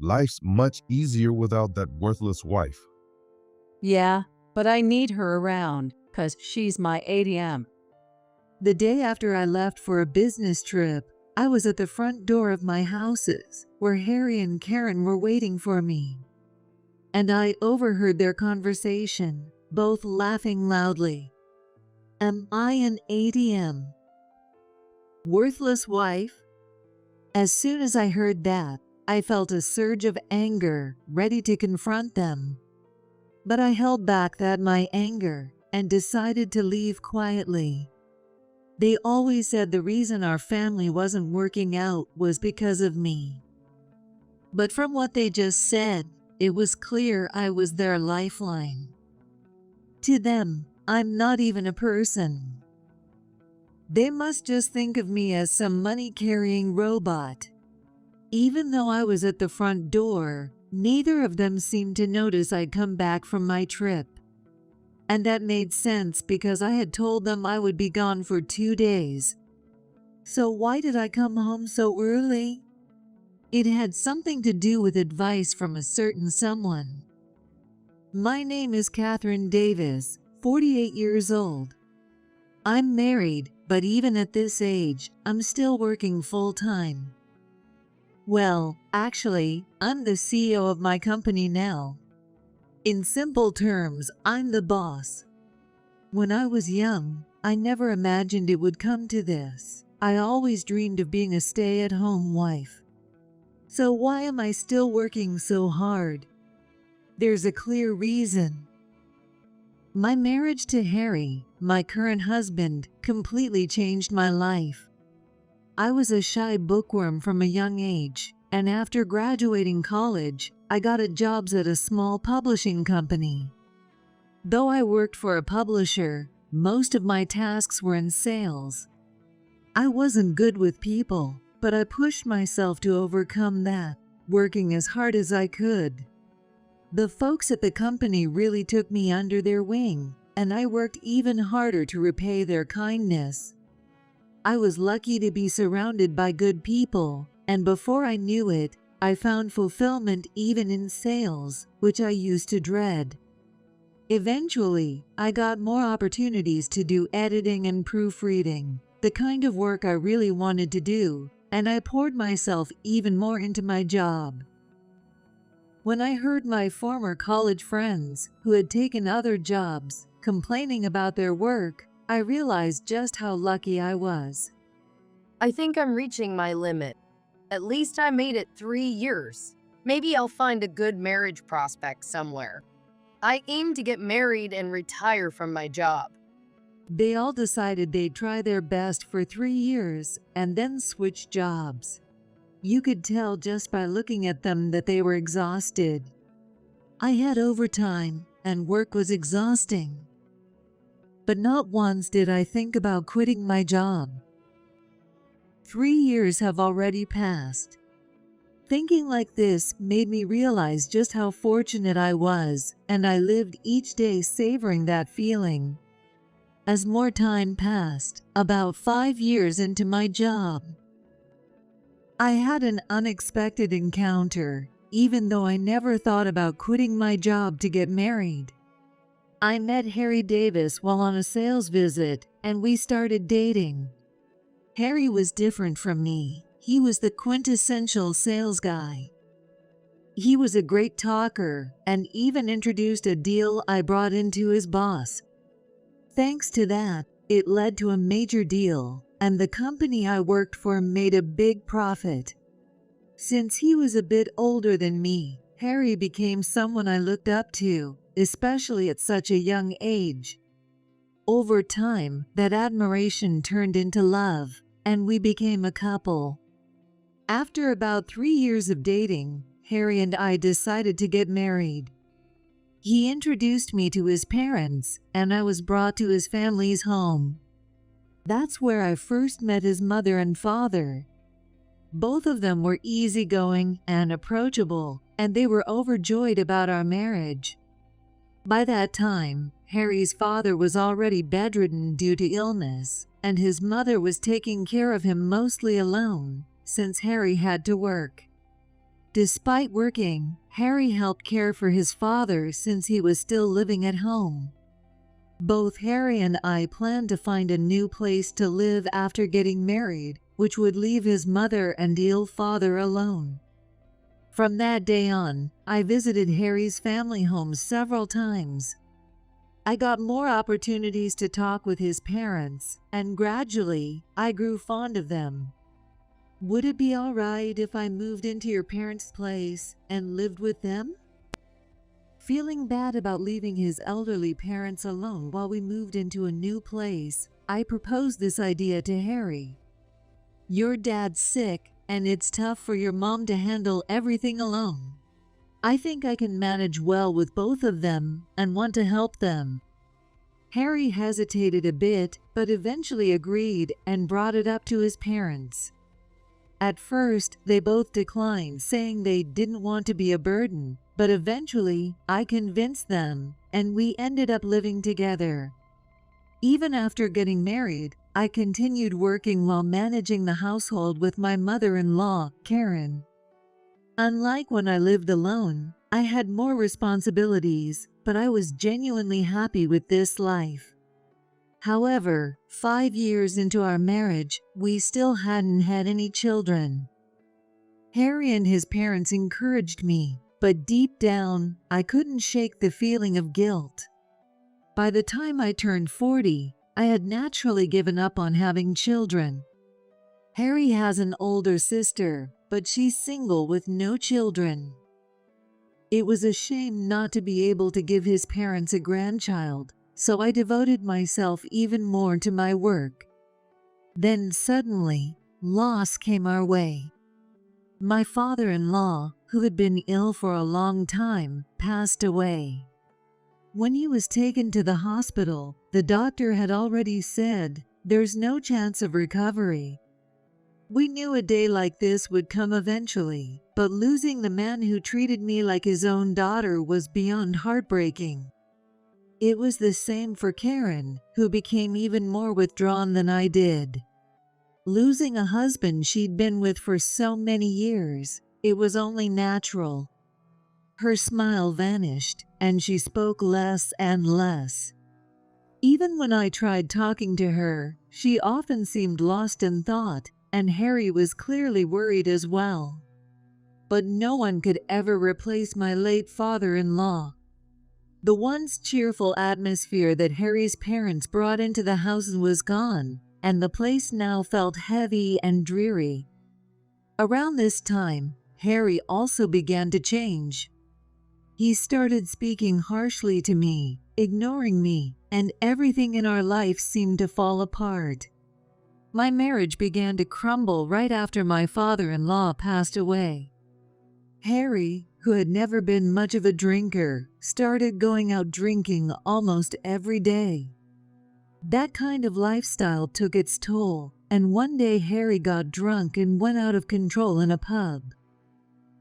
Life's much easier without that worthless wife. Yeah, but I need her around, 'cause she's my ATM. The day after I left for a business trip, I was at the front door of my houses, where Harry and Karen were waiting for me. And I overheard their conversation, both laughing loudly. Am I an ATM? Worthless wife? As soon as I heard that, I felt a surge of anger, ready to confront them. But I held back my anger and decided to leave quietly. They always said the reason our family wasn't working out was because of me. But from what they just said, it was clear I was their lifeline. To them, I'm not even a person. They must just think of me as some money-carrying robot. Even though I was at the front door, neither of them seemed to notice I'd come back from my trip. And that made sense because I had told them I would be gone for 2 days. So why did I come home so early? It had something to do with advice from a certain someone. My name is Catherine Davis, 48 years old. I'm married, but even at this age, I'm still working full-time. Well, actually, I'm the CEO of my company now. In simple terms, I'm the boss. When I was young, I never imagined it would come to this. I always dreamed of being a stay-at-home wife. So why am I still working so hard? There's a clear reason. My marriage to Harry, my current husband, completely changed my life. I was a shy bookworm from a young age, and after graduating college, I got jobs at a small publishing company. Though I worked for a publisher, most of my tasks were in sales. I wasn't good with people, but I pushed myself to overcome that, working as hard as I could. The folks at the company really took me under their wing, and I worked even harder to repay their kindness. I was lucky to be surrounded by good people, and before I knew it, I found fulfillment even in sales, which I used to dread. Eventually, I got more opportunities to do editing and proofreading, the kind of work I really wanted to do, and I poured myself even more into my job. When I heard my former college friends, who had taken other jobs, complaining about their work, I realized just how lucky I was. I think I'm reaching my limit. At least I made it 3 years. Maybe I'll find a good marriage prospect somewhere. I aim to get married and retire from my job. They all decided they'd try their best for 3 years and then switch jobs. You could tell just by looking at them that they were exhausted. I had overtime, and work was exhausting. But not once did I think about quitting my job. 3 years have already passed. Thinking like this made me realize just how fortunate I was, and I lived each day savoring that feeling. As more time passed, about 5 years into my job, I had an unexpected encounter, even though I never thought about quitting my job to get married. I met Harry Davis while on a sales visit, and we started dating. Harry was different from me. He was the quintessential sales guy. He was a great talker and even introduced a deal I brought in to his boss. Thanks to that, it led to a major deal, and the company I worked for made a big profit. Since he was a bit older than me, Harry became someone I looked up to, especially at such a young age. Over time, that admiration turned into love, and we became a couple. After about 3 years of dating, Harry and I decided to get married. He introduced me to his parents, and I was brought to his family's home. That's where I first met his mother and father. Both of them were easygoing and approachable, and they were overjoyed about our marriage. By that time, Harry's father was already bedridden due to illness, and his mother was taking care of him mostly alone, since Harry had to work. Despite working, Harry helped care for his father since he was still living at home. Both Harry and I planned to find a new place to live after getting married, which would leave his mother and ill father alone. From that day on, I visited Harry's family home several times. I got more opportunities to talk with his parents, and gradually, I grew fond of them. Would it be all right if I moved into your parents' place and lived with them? Feeling bad about leaving his elderly parents alone while we moved into a new place, I proposed this idea to Harry. Your dad's sick, and it's tough for your mom to handle everything alone. I think I can manage well with both of them and want to help them. Harry hesitated a bit, but eventually agreed and brought it up to his parents. At first, they both declined, saying they didn't want to be a burden, but eventually, I convinced them, and we ended up living together. Even after getting married, I continued working while managing the household with my mother-in-law, Karen. Unlike when I lived alone, I had more responsibilities, but I was genuinely happy with this life. However, 5 years into our marriage, we still hadn't had any children. Harry and his parents encouraged me, but deep down, I couldn't shake the feeling of guilt. By the time I turned 40, I had naturally given up on having children. Harry has an older sister, but she's single with no children. It was a shame not to be able to give his parents a grandchild, so I devoted myself even more to my work. Then suddenly, loss came our way. My father-in-law, who had been ill for a long time, passed away. When he was taken to the hospital, the doctor had already said, "There's no chance of recovery." We knew a day like this would come eventually, but losing the man who treated me like his own daughter was beyond heartbreaking. It was the same for Karen, who became even more withdrawn than I did. Losing a husband she'd been with for so many years, it was only natural. Her smile vanished, and she spoke less and less. Even when I tried talking to her, she often seemed lost in thought, and Harry was clearly worried as well. But no one could ever replace my late father-in-law. The once cheerful atmosphere that Harry's parents brought into the house was gone, and the place now felt heavy and dreary. Around this time, Harry also began to change. He started speaking harshly to me, ignoring me, and everything in our life seemed to fall apart. My marriage began to crumble right after my father-in-law passed away. Harry, who had never been much of a drinker, started going out drinking almost every day. That kind of lifestyle took its toll, and one day Harry got drunk and went out of control in a pub.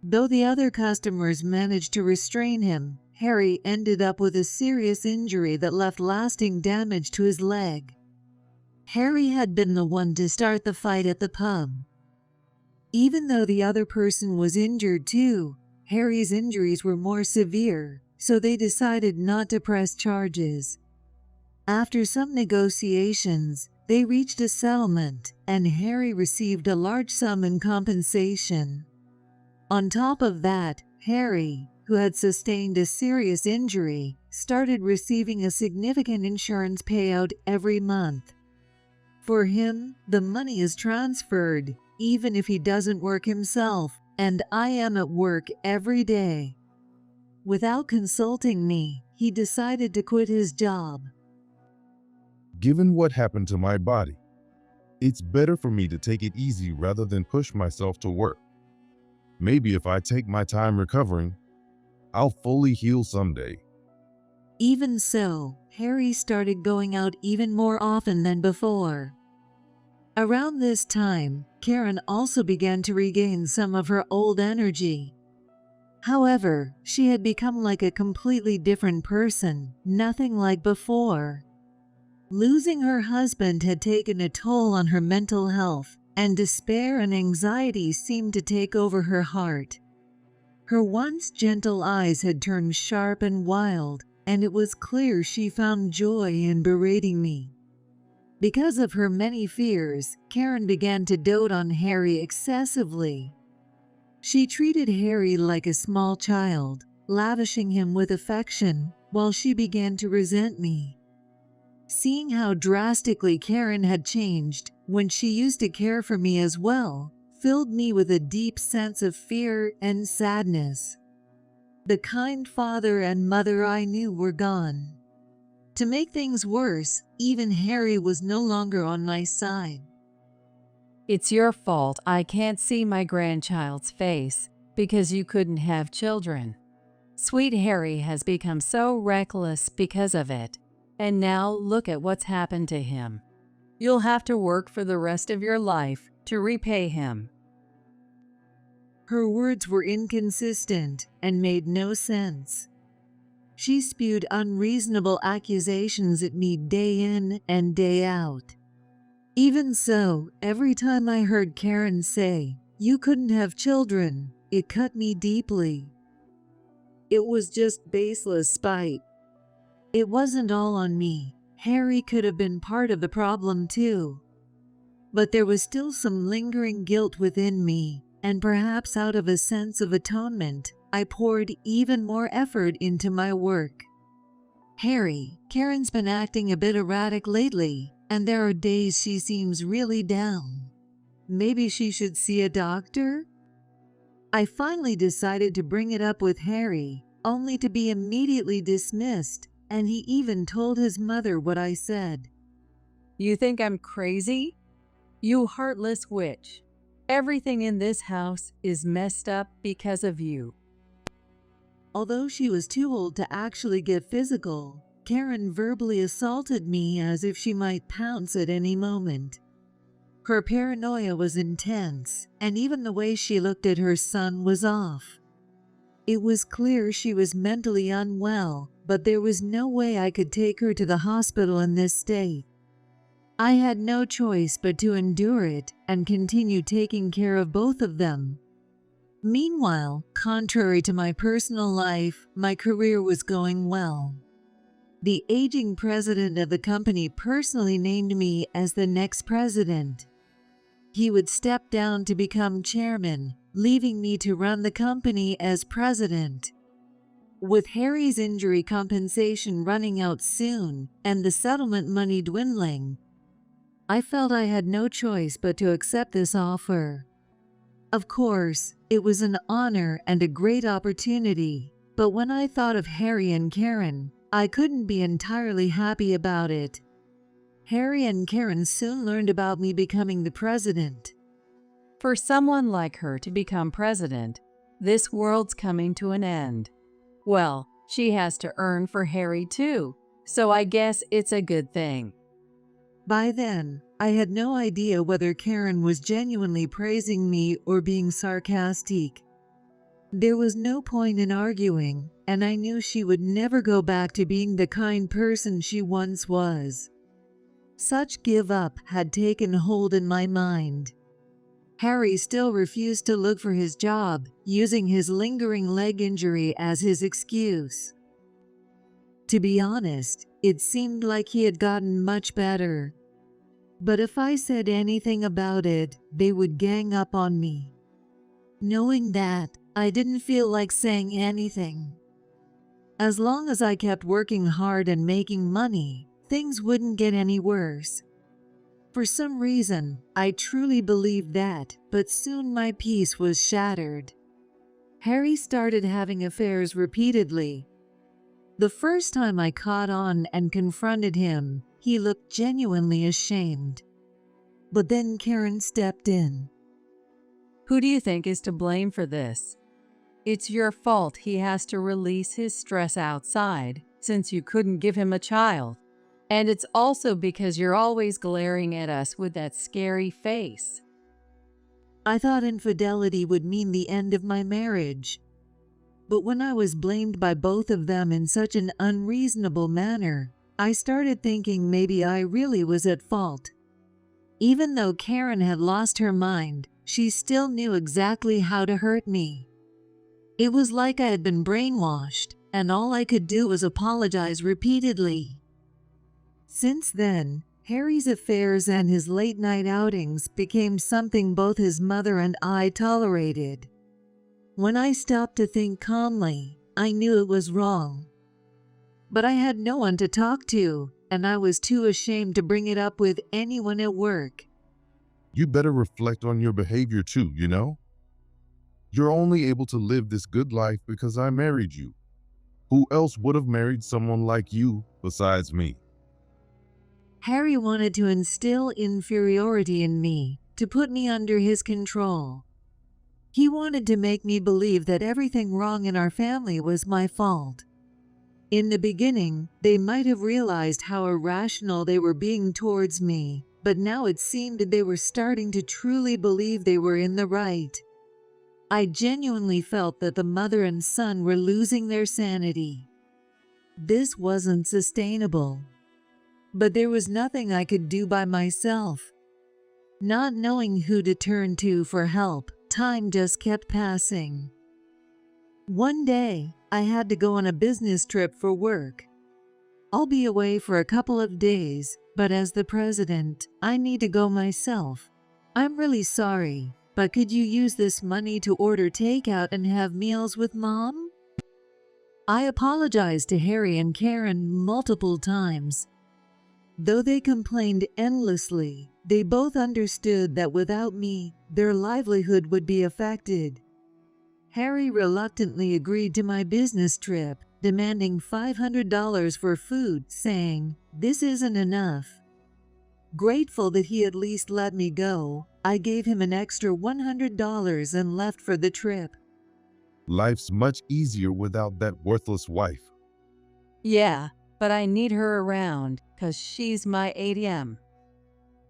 Though the other customers managed to restrain him, Harry ended up with a serious injury that left lasting damage to his leg. Harry had been the one to start the fight at the pub. Even though the other person was injured too, Harry's injuries were more severe, so they decided not to press charges. After some negotiations, they reached a settlement, and Harry received a large sum in compensation. On top of that, Harry, who had sustained a serious injury, started receiving a significant insurance payout every month. For him, the money is transferred, even if he doesn't work himself, and I am at work every day. Without consulting me, he decided to quit his job. Given what happened to my body, it's better for me to take it easy rather than push myself to work. Maybe if I take my time recovering, I'll fully heal someday. Even so, Harry started going out even more often than before. Around this time, Karen also began to regain some of her old energy. However, she had become like a completely different person, nothing like before. Losing her husband had taken a toll on her mental health, and despair and anxiety seemed to take over her heart. Her once gentle eyes had turned sharp and wild, and it was clear she found joy in berating me. Because of her many fears, Karen began to dote on Harry excessively. She treated Harry like a small child, lavishing him with affection, while she began to resent me. Seeing how drastically Karen had changed when she used to care for me as well, filled me with a deep sense of fear and sadness. The kind father and mother I knew were gone. To make things worse, even Harry was no longer on my side. It's your fault I can't see my grandchild's face because you couldn't have children. Sweet Harry has become so reckless because of it, and now look at what's happened to him. You'll have to work for the rest of your life to repay him. Her words were inconsistent and made no sense. She spewed unreasonable accusations at me day in and day out. Even so, every time I heard Karen say, "You couldn't have children," it cut me deeply. It was just baseless spite. It wasn't all on me. Harry could have been part of the problem too. But there was still some lingering guilt within me, and perhaps out of a sense of atonement, I poured even more effort into my work. "Harry, Karen's been acting a bit erratic lately, and there are days she seems really down. Maybe she should see a doctor?" I finally decided to bring it up with Harry, only to be immediately dismissed, and he even told his mother what I said. You think I'm crazy? You heartless witch. Everything in this house is messed up because of you. Although she was too old to actually get physical, Karen verbally assaulted me as if she might pounce at any moment. Her paranoia was intense, and even the way she looked at her son was off. It was clear she was mentally unwell, but there was no way I could take her to the hospital in this state. I had no choice but to endure it and continue taking care of both of them. Meanwhile, contrary to my personal life, my career was going well. The aging president of the company personally named me as the next president. He would step down to become chairman, leaving me to run the company as president. With Harry's injury compensation running out soon and the settlement money dwindling, I felt I had no choice but to accept this offer. Of course, it was an honor and a great opportunity, but when I thought of Harry and Karen, I couldn't be entirely happy about it. Harry and Karen soon learned about me becoming the president. For someone like her to become president, this world's coming to an end. Well, she has to earn for Harry too, so I guess it's a good thing. By then, I had no idea whether Karen was genuinely praising me or being sarcastic. There was no point in arguing, and I knew she would never go back to being the kind person she once was. Such give up had taken hold in my mind. Harry still refused to look for his job, using his lingering leg injury as his excuse. To be honest, it seemed like he had gotten much better. But if I said anything about it, they would gang up on me. Knowing that, I didn't feel like saying anything. As long as I kept working hard and making money, things wouldn't get any worse. For some reason, I truly believed that, but soon my peace was shattered. Harry started having affairs repeatedly. The first time I caught on and confronted him, he looked genuinely ashamed. But then Karen stepped in. Who do you think is to blame for this? It's your fault he has to release his stress outside, since you couldn't give him a child. And it's also because you're always glaring at us with that scary face. I thought infidelity would mean the end of my marriage. But when I was blamed by both of them in such an unreasonable manner, I started thinking maybe I really was at fault. Even though Karen had lost her mind, she still knew exactly how to hurt me. It was like I had been brainwashed, and all I could do was apologize repeatedly. Since then, Harry's affairs and his late-night outings became something both his mother and I tolerated. When I stopped to think calmly, I knew it was wrong. But I had no one to talk to, and I was too ashamed to bring it up with anyone at work. You better reflect on your behavior too, you know? You're only able to live this good life because I married you. Who else would have married someone like you besides me? Harry wanted to instill inferiority in me, to put me under his control. He wanted to make me believe that everything wrong in our family was my fault. In the beginning, they might have realized how irrational they were being towards me, but now it seemed that they were starting to truly believe they were in the right. I genuinely felt that the mother and son were losing their sanity. This wasn't sustainable. But there was nothing I could do by myself. Not knowing who to turn to for help, time just kept passing. One day, I had to go on a business trip for work. I'll be away for a couple of days, but as the president, I need to go myself. I'm really sorry, but could you use this money to order takeout and have meals with Mom? I apologized to Harry and Karen multiple times. Though they complained endlessly, they both understood that without me, their livelihood would be affected. Harry reluctantly agreed to my business trip, demanding $500 for food, saying, "This isn't enough." Grateful that he at least let me go, I gave him an extra $100 and left for the trip. Life's much easier without that worthless wife. Yeah, but I need her around, 'cause she's my ATM.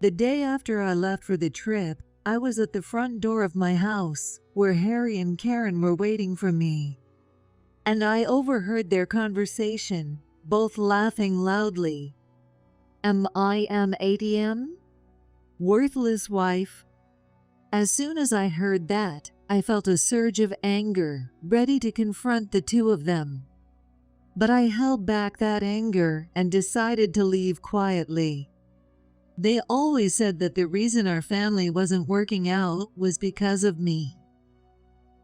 The day after I left for the trip, I was at the front door of my house, where Harry and Karen were waiting for me. And I overheard their conversation, both laughing loudly. Am I an ATM? Worthless wife? As soon as I heard that, I felt a surge of anger, ready to confront the two of them. But I held back that anger and decided to leave quietly. They always said that the reason our family wasn't working out was because of me.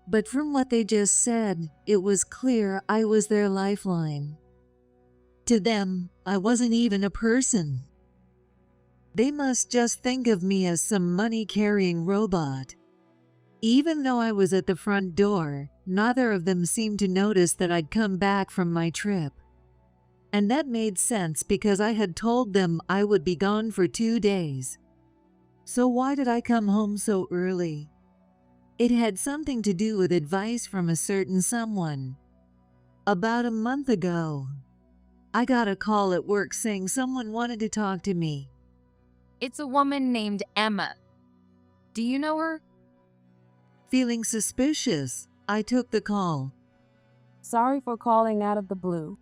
But from what they just said, it was clear I was their lifeline. To them, I wasn't even a person. They must just think of me as some money-carrying robot. Even though I was at the front door, neither of them seemed to notice that I'd come back from my trip. And that made sense because I had told them I would be gone for 2 days. So why did I come home so early? It had something to do with advice from a certain someone. About a month ago, I got a call at work saying someone wanted to talk to me. It's a woman named Emma. Do you know her? Feeling suspicious, I took the call. Sorry for calling out of the blue.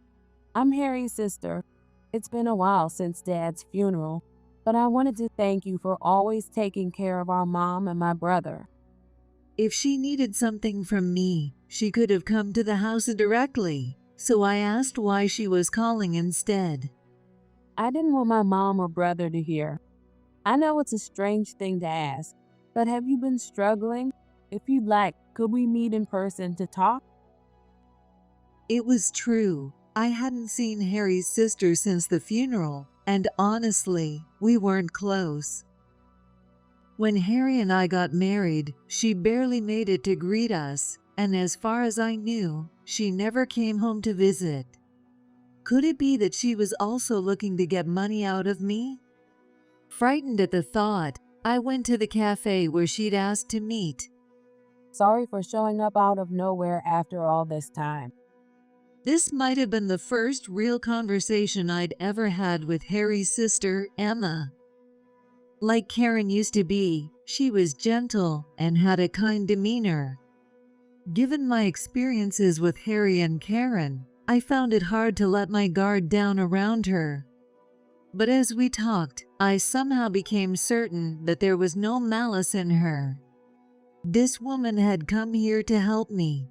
I'm Harry's sister. It's been a while since Dad's funeral, but I wanted to thank you for always taking care of our mom and my brother. If she needed something from me, she could have come to the house directly, so I asked why she was calling instead. I didn't want my mom or brother to hear. I know it's a strange thing to ask, but have you been struggling? If you'd like, could we meet in person to talk? It was true. I hadn't seen Harry's sister since the funeral, and honestly, we weren't close. When Harry and I got married, she barely made it to greet us, and as far as I knew, she never came home to visit. Could it be that she was also looking to get money out of me? Frightened at the thought, I went to the cafe where she'd asked to meet. Sorry for showing up out of nowhere after all this time. This might have been the first real conversation I'd ever had with Harry's sister, Emma. Like Karen used to be, she was gentle and had a kind demeanor. Given my experiences with Harry and Karen, I found it hard to let my guard down around her. But as we talked, I somehow became certain that there was no malice in her. This woman had come here to help me.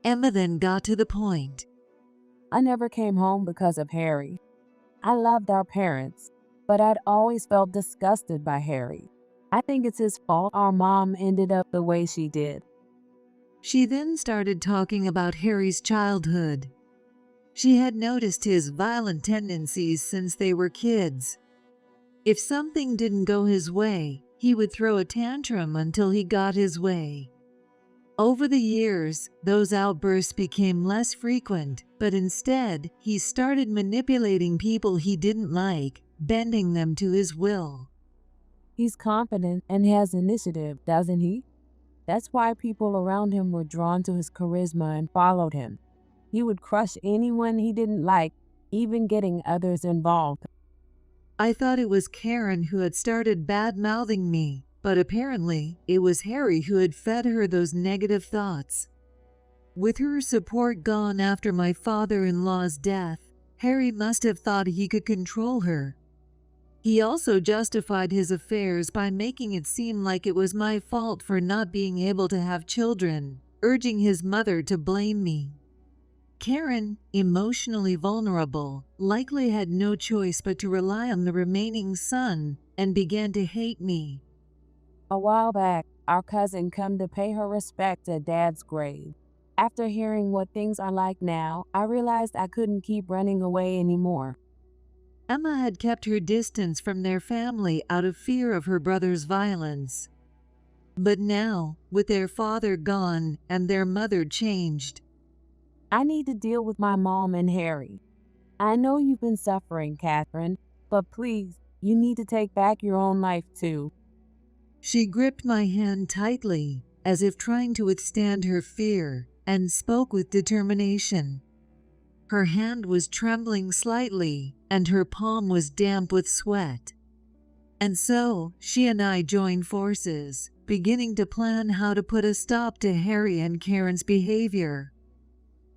Emma then got to the point. I never came home because of Harry. I loved our parents, but I'd always felt disgusted by Harry. I think it's his fault our mom ended up the way she did. She then started talking about Harry's childhood. She had noticed his violent tendencies since they were kids. If something didn't go his way, he would throw a tantrum until he got his way. Over the years, those outbursts became less frequent, but instead, he started manipulating people he didn't like, bending them to his will. He's confident and has initiative, doesn't he? That's why people around him were drawn to his charisma and followed him. He would crush anyone he didn't like, even getting others involved. I thought it was Karen who had started bad-mouthing me, but apparently it was Harry who had fed her those negative thoughts. With her support gone after my father-in-law's death, Harry must have thought he could control her. He also justified his affairs by making it seem like it was my fault for not being able to have children, urging his mother to blame me. Karen, emotionally vulnerable, likely had no choice but to rely on the remaining son and began to hate me. A while back, our cousin come to pay her respects at Dad's grave. After hearing what things are like now, I realized I couldn't keep running away anymore. Emma had kept her distance from their family out of fear of her brother's violence. But now, with their father gone and their mother changed, I need to deal with my mom and Harry. I know you've been suffering, Catherine, but please, you need to take back your own life too. She gripped my hand tightly, as if trying to withstand her fear, and spoke with determination. Her hand was trembling slightly, and her palm was damp with sweat. And so, she and I joined forces, beginning to plan how to put a stop to Harry and Karen's behavior.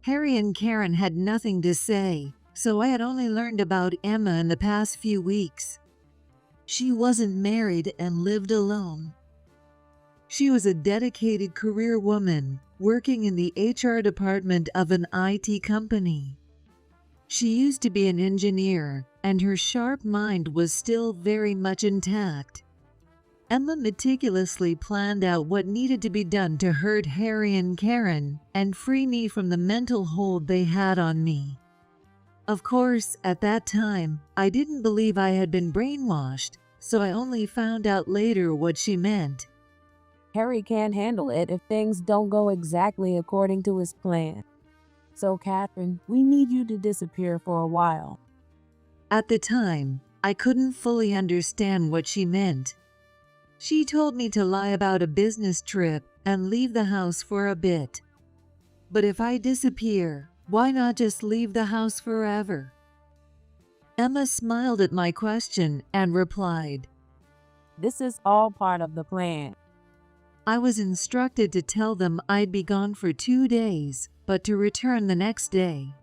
Harry and Karen had nothing to say, so I had only learned about Emma in the past few weeks. She wasn't married and lived alone. She was a dedicated career woman, working in the HR department of an IT company. She used to be an engineer, and her sharp mind was still very much intact. Emma meticulously planned out what needed to be done to hurt Harry and Karen and free me from the mental hold they had on me. Of course, at that time, I didn't believe I had been brainwashed, so I only found out later what she meant. Harry can't handle it if things don't go exactly according to his plan. So, Catherine, we need you to disappear for a while. At the time, I couldn't fully understand what she meant. She told me to lie about a business trip and leave the house for a bit. But if I disappear, why not just leave the house forever? Emma smiled at my question and replied, This is all part of the plan. I was instructed to tell them I'd be gone for 2 days, but to return the next day.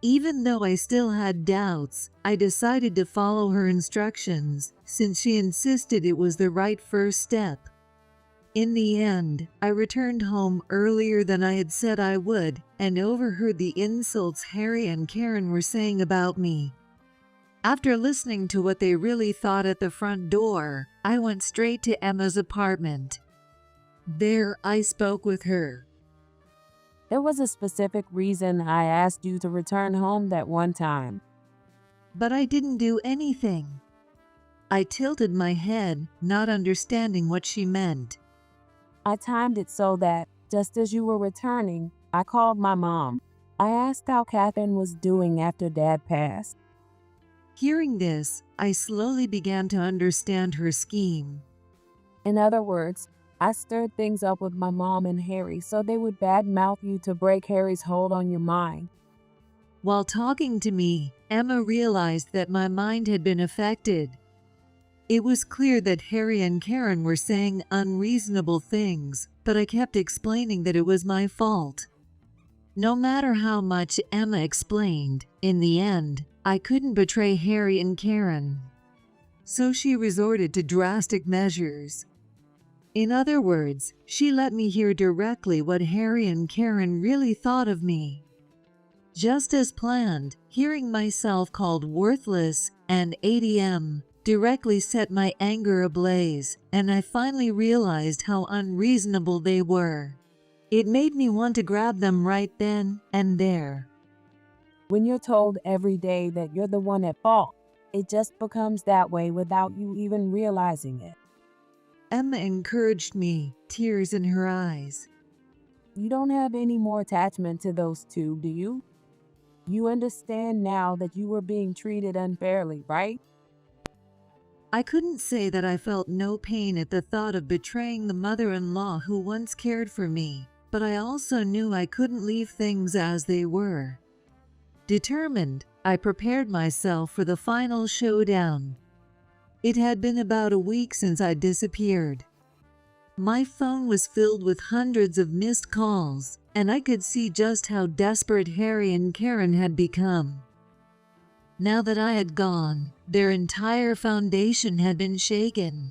Even though I still had doubts, I decided to follow her instructions since she insisted it was the right first step. In the end, I returned home earlier than I had said I would and overheard the insults Harry and Karen were saying about me. After listening to what they really thought at the front door, I went straight to Emma's apartment. There, I spoke with her. There was a specific reason I asked you to return home that one time. But I didn't do anything. I tilted my head, not understanding what she meant. I timed it so that, just as you were returning, I called my mom. I asked how Catherine was doing after Dad passed. Hearing this, I slowly began to understand her scheme. In other words, I stirred things up with my mom and Harry so they would badmouth you to break Harry's hold on your mind. While talking to me, Emma realized that my mind had been affected. It was clear that Harry and Karen were saying unreasonable things, but I kept explaining that it was my fault. No matter how much Emma explained, in the end, I couldn't betray Harry and Karen. So she resorted to drastic measures. In other words, she let me hear directly what Harry and Karen really thought of me. Just as planned, hearing myself called worthless and ATM directly set my anger ablaze, and I finally realized how unreasonable they were. It made me want to grab them right then and there. When you're told every day that you're the one at fault, it just becomes that way without you even realizing it. Emma encouraged me, tears in her eyes. You don't have any more attachment to those two, do you? You understand now that you were being treated unfairly, right? I couldn't say that I felt no pain at the thought of betraying the mother-in-law who once cared for me, but I also knew I couldn't leave things as they were. Determined, I prepared myself for the final showdown. It had been about a week since I disappeared. My phone was filled with hundreds of missed calls, and I could see just how desperate Harry and Karen had become. Now that I had gone, their entire foundation had been shaken.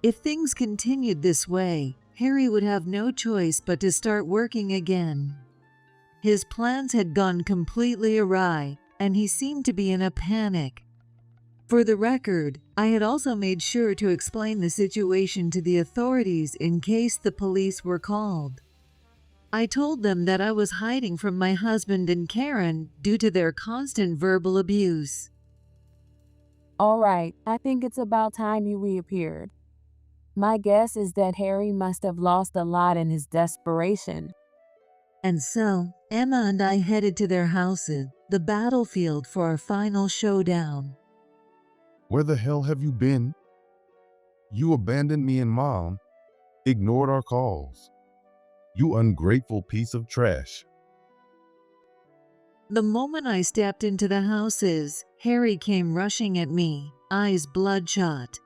If things continued this way, Harry would have no choice but to start working again. His plans had gone completely awry, and he seemed to be in a panic. For the record, I had also made sure to explain the situation to the authorities in case the police were called. I told them that I was hiding from my husband and Karen due to their constant verbal abuse. All right, I think it's about time you reappeared. My guess is that Harry must have lost a lot in his desperation. And so, Emma and I headed to their houses, the battlefield for our final showdown. Where the hell have you been? You abandoned me and Mom, ignored our calls. You ungrateful piece of trash. The moment I stepped into the houses, Harry came rushing at me, eyes bloodshot.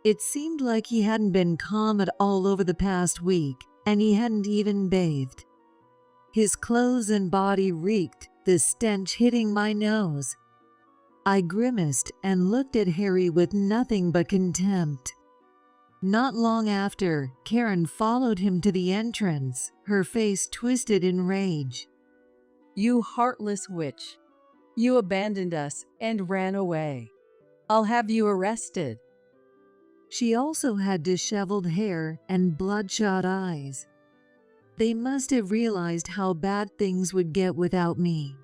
It seemed like he hadn't been calm at all over the past week, and he hadn't even bathed. His clothes and body reeked, the stench hitting my nose. I grimaced and looked at Harry with nothing but contempt. Not long after, Karen followed him to the entrance, her face twisted in rage. You heartless witch. You abandoned us and ran away. I'll have you arrested. She also had disheveled hair and bloodshot eyes. They must have realized how bad things would get without me.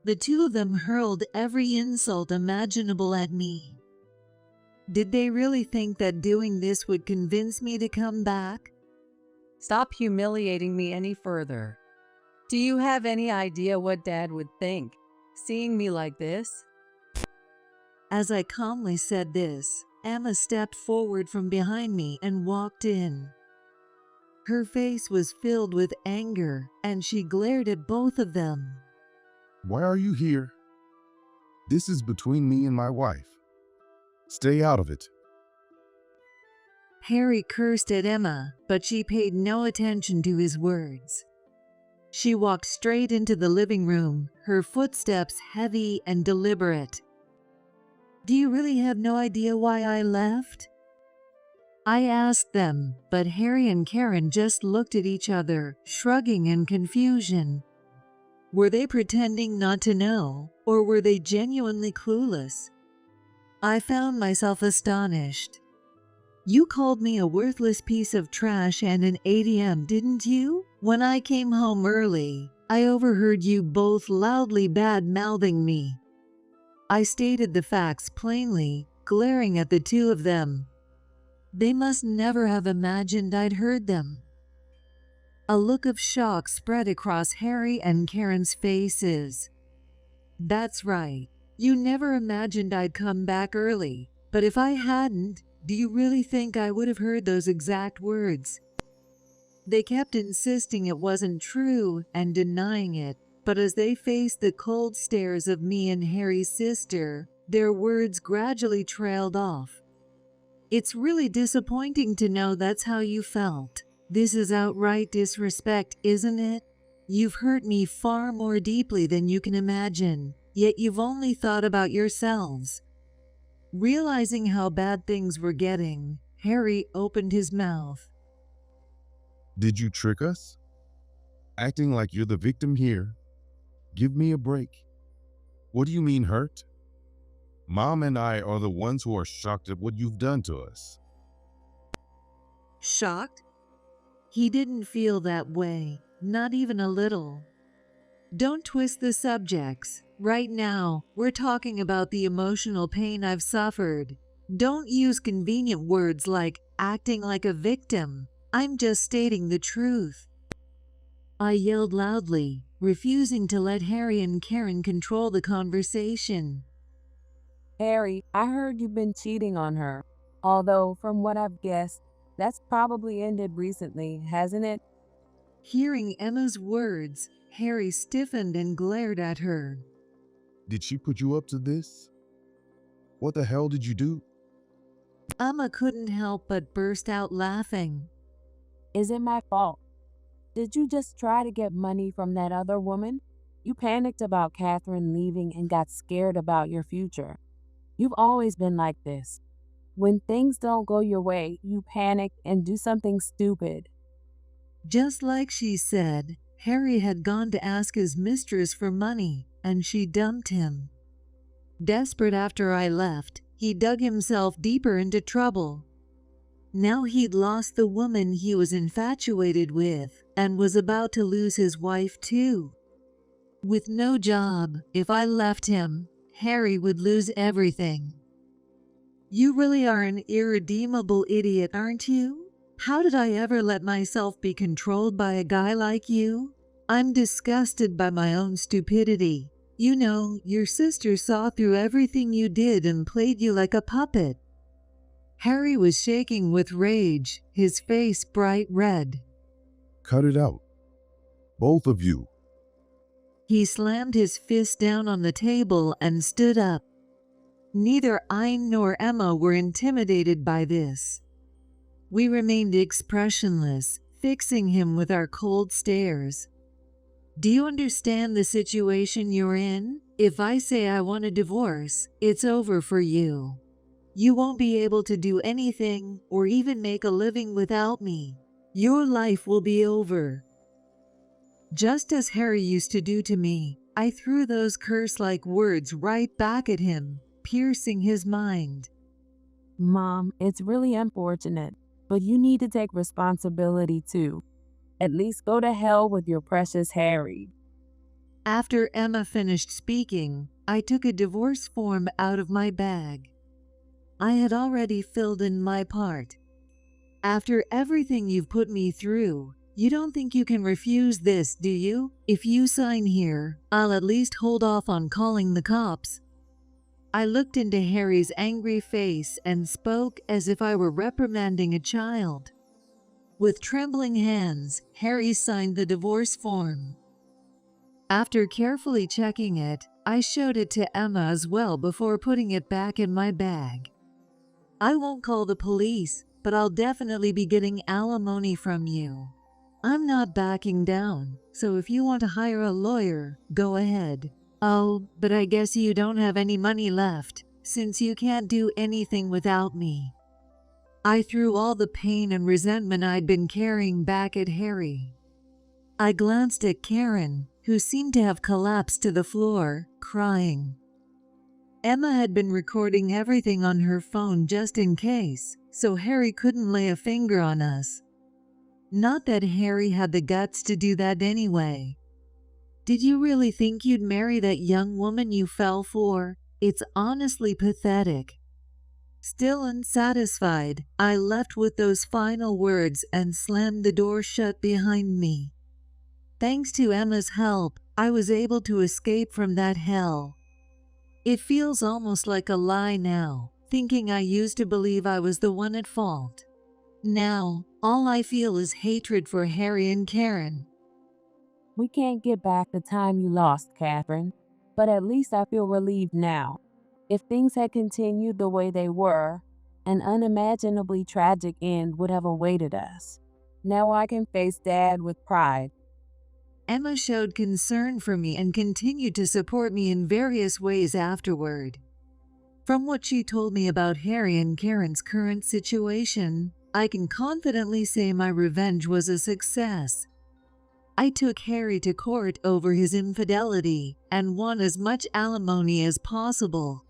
The two of them hurled every insult imaginable at me. Did they really think that doing this would convince me to come back? Stop humiliating me any further. Do you have any idea what Dad would think, seeing me like this? As I calmly said this, Emma stepped forward from behind me and walked in. Her face was filled with anger, and she glared at both of them. Why are you here? This is between me and my wife. Stay out of it. Harry cursed at Emma, but she paid no attention to his words. She walked straight into the living room, her footsteps heavy and deliberate. Do you really have no idea why I left? I asked them, but Harry and Karen just looked at each other, shrugging in confusion. Were they pretending not to know, or were they genuinely clueless? I found myself astonished. You called me a worthless piece of trash and an ATM, didn't you? When I came home early, I overheard you both loudly bad-mouthing me. I stated the facts plainly, glaring at the two of them. They must never have imagined I'd heard them. A look of shock spread across Harry and Karen's faces. That's right. You never imagined I'd come back early, but if I hadn't, do you really think I would have heard those exact words? They kept insisting it wasn't true and denying it, but as they faced the cold stares of me and Harry's sister, their words gradually trailed off. It's really disappointing to know that's how you felt. This is outright disrespect, isn't it? You've hurt me far more deeply than you can imagine, yet you've only thought about yourselves. Realizing how bad things were getting, Harry opened his mouth. Did you trick us? Acting like you're the victim here? Give me a break. What do you mean hurt? Mom and I are the ones who are shocked at what you've done to us. Shocked? He didn't feel that way, not even a little. Don't twist the subjects. Right now, we're talking about the emotional pain I've suffered. Don't use convenient words like acting like a victim. I'm just stating the truth. I yelled loudly, refusing to let Harry and Karen control the conversation. Harry, I heard you've been cheating on her. Although, from what I've guessed, that's probably ended recently, hasn't it? Hearing Emma's words, Harry stiffened and glared at her. Did she put you up to this? What the hell did you do? Emma couldn't help but burst out laughing. Is it my fault? Did you just try to get money from that other woman? You panicked about Catherine leaving and got scared about your future. You've always been like this. When things don't go your way, you panic and do something stupid. Just like she said, Harry had gone to ask his mistress for money, and she dumped him. Desperate after I left, he dug himself deeper into trouble. Now he'd lost the woman he was infatuated with, and was about to lose his wife too. With no job, if I left him, Harry would lose everything. You really are an irredeemable idiot, aren't you? How did I ever let myself be controlled by a guy like you? I'm disgusted by my own stupidity. You know, your sister saw through everything you did and played you like a puppet. Harry was shaking with rage, his face bright red. Cut it out. Both of you. He slammed his fist down on the table and stood up. Neither I nor Emma were intimidated by this. We remained expressionless, fixing him with our cold stares. Do you understand the situation you're in? If I say I want a divorce, it's over for you. You won't be able to do anything or even make a living without me. Your life will be over. Just as Harry used to do to me, I threw those curse-like words right back at him, piercing his mind. Mom, it's really unfortunate, but you need to take responsibility too. At least go to hell with your precious Harry. After Emma finished speaking, I took a divorce form out of my bag. I had already filled in my part. After everything you've put me through, you don't think you can refuse this, do you? If you sign here, I'll at least hold off on calling the cops. I looked into Harry's angry face and spoke as if I were reprimanding a child. With trembling hands, Harry signed the divorce form. After carefully checking it, I showed it to Emma as well before putting it back in my bag. I won't call the police, but I'll definitely be getting alimony from you. I'm not backing down, so if you want to hire a lawyer, go ahead. Oh, but I guess you don't have any money left, since you can't do anything without me. I threw all the pain and resentment I'd been carrying back at Harry. I glanced at Karen, who seemed to have collapsed to the floor, crying. Emma had been recording everything on her phone just in case, so Harry couldn't lay a finger on us. Not that Harry had the guts to do that anyway. Did you really think you'd marry that young woman you fell for? It's honestly pathetic. Still unsatisfied, I left with those final words and slammed the door shut behind me. Thanks to Emma's help, I was able to escape from that hell. It feels almost like a lie now, thinking I used to believe I was the one at fault. Now, all I feel is hatred for Harry and Karen. We can't get back the time you lost, Catherine, but at least I feel relieved now. If things had continued the way they were, an unimaginably tragic end would have awaited us. Now I can face Dad with pride. Emma showed concern for me and continued to support me in various ways afterward. From what she told me about Harry and Karen's current situation, I can confidently say my revenge was a success. I took Harry to court over his infidelity and won as much alimony as possible.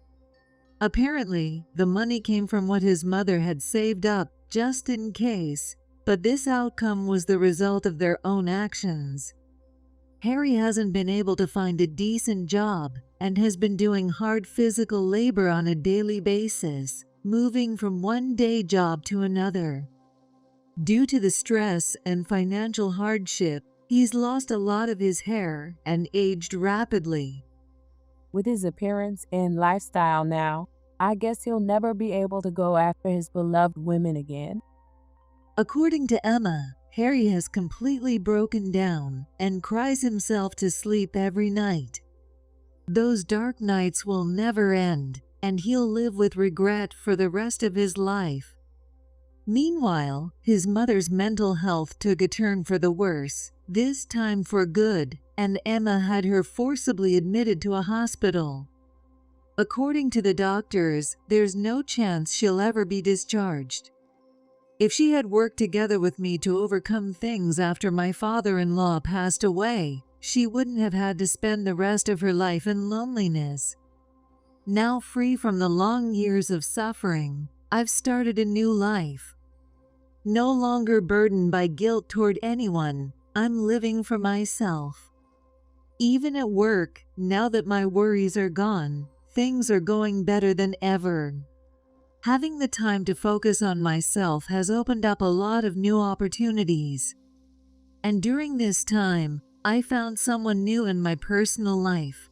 Apparently, the money came from what his mother had saved up just in case, but this outcome was the result of their own actions. Harry hasn't been able to find a decent job and has been doing hard physical labor on a daily basis, moving from one day job to another. Due to the stress and financial hardship, he's lost a lot of his hair and aged rapidly. With his appearance and lifestyle now, I guess he'll never be able to go after his beloved women again. According to Emma, Harry has completely broken down and cries himself to sleep every night. Those dark nights will never end, and he'll live with regret for the rest of his life. Meanwhile, his mother's mental health took a turn for the worse, this time for good, and Emma had her forcibly admitted to a hospital. According to the doctors, there's no chance she'll ever be discharged. If she had worked together with me to overcome things after my father-in-law passed away, she wouldn't have had to spend the rest of her life in loneliness. Now free from the long years of suffering, I've started a new life. No longer burdened by guilt toward anyone, I'm living for myself. Even at work, now that my worries are gone, things are going better than ever. Having the time to focus on myself has opened up a lot of new opportunities. And during this time, I found someone new in my personal life.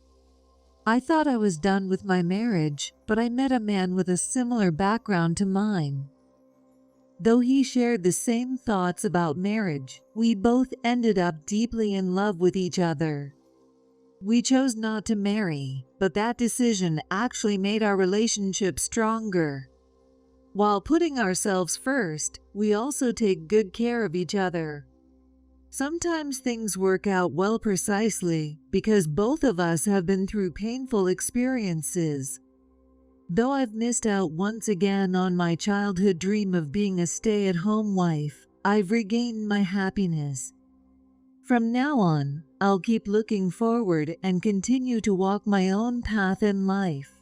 I thought I was done with my marriage, but I met a man with a similar background to mine. Though he shared the same thoughts about marriage, we both ended up deeply in love with each other. We chose not to marry, but that decision actually made our relationship stronger. While putting ourselves first, we also take good care of each other. Sometimes things work out well precisely because both of us have been through painful experiences. Though I've missed out once again on my childhood dream of being a stay-at-home wife, I've regained my happiness. From now on, I'll keep looking forward and continue to walk my own path in life.